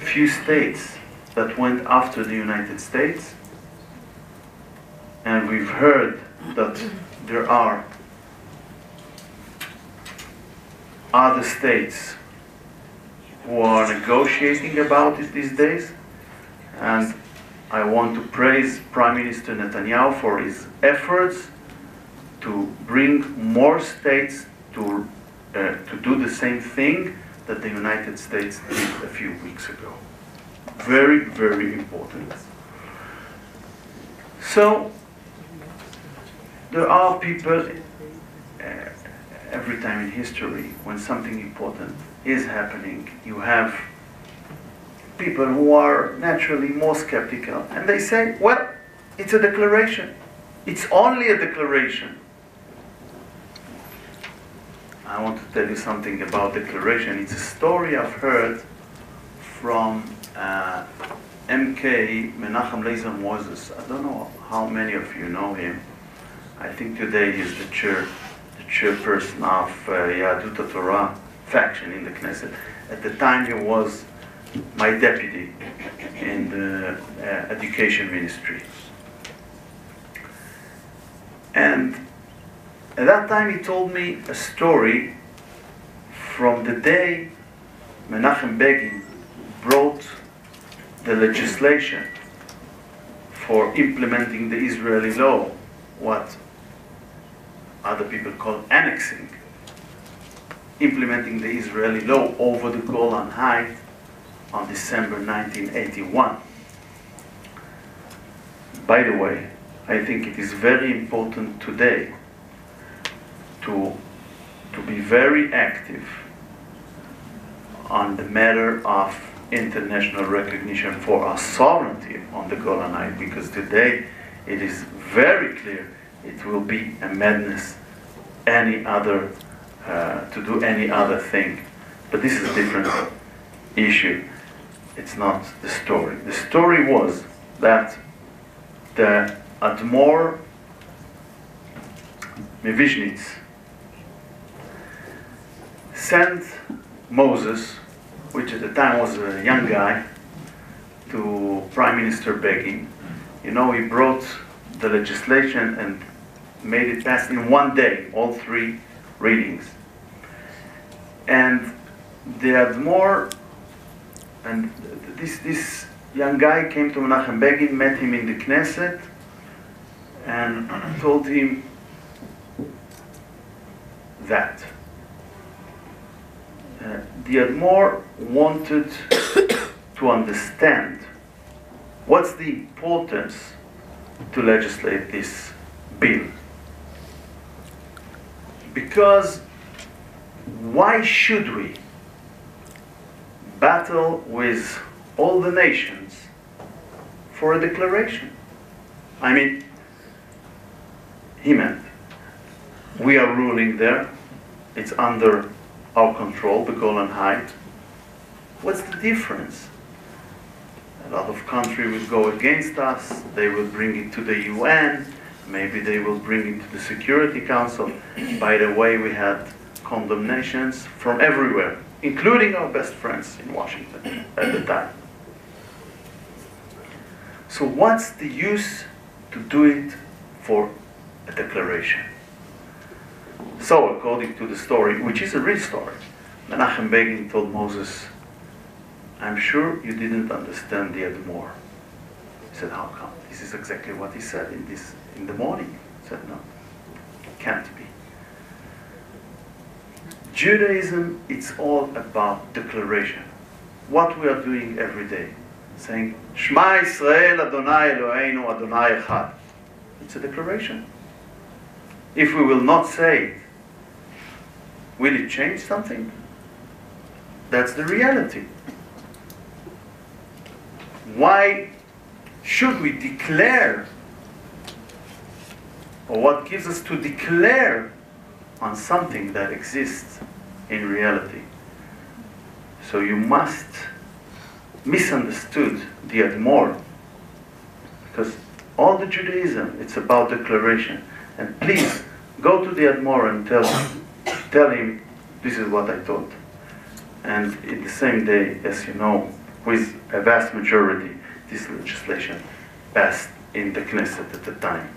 few states that went after the United States, and we've heard that there are other states who are negotiating about it these days, and I want to praise Prime Minister Netanyahu for his efforts to bring more states to do the same thing that the United States did a few weeks ago. Very, very important. So, there are people, every time in history, when something important is happening, you have people who are naturally more skeptical, and they say, well, it's a declaration. It's only a declaration. I want to tell you something about declaration. It's a story I've heard from MK Menachem Leizer Moses. I don't know how many of you know him. I think today he's the chairperson of Yahadut Torah faction in the Knesset. At the time he was my deputy in the education ministry. And at that time he told me a story from the day Menachem Begin brought the legislation for implementing the Israeli law, what other people call annexing, implementing the Israeli law over the Golan Heights on December 1981. By the way, I think it is very important today to be very active on the matter of international recognition for our sovereignty on the Golan Heights, because today it is very clear it will be a madness to do any other thing. But this is a different issue. It's not the story. The story was that the Admor Mevizhnitz sent Moses, which at the time was a young guy, to Prime Minister Begin. You know, he brought the legislation and made it pass in one day, all three readings. And the Admor, and this young guy came to Menachem Begin, met him in the Knesset, and told him that the Admor wanted to understand what's the importance to legislate this bill. Because why should we battle with all the nations for a declaration? I mean, he meant we are ruling there, it's under our control, the Golan Heights. What's the difference? A lot of countries will go against us, they will bring it to the UN, maybe they will bring it to the Security Council. By the way, we had condemnations from everywhere, including our best friends in Washington at the time. So what's the use to do it for a declaration? So according to the story, which is a real story, Menachem Begin told Moses, I'm sure you didn't understand the Admor. He said, how come? This is exactly what he said in the morning. He said, no, it can't be. Judaism, it's all about declaration. What we are doing every day. Saying, Shema Yisrael Adonai Eloheinu Adonai Echad. It's a declaration. If we will not say it, will it change something? That's the reality. Why should we declare, or what gives us to declare on something that exists in reality? So you must misunderstood the Admor, because all the Judaism, it's about declaration. And please, go to the Admor and tell him, this is what I thought. And in the same day, as you know, with a vast majority, this legislation passed in the Knesset at the time.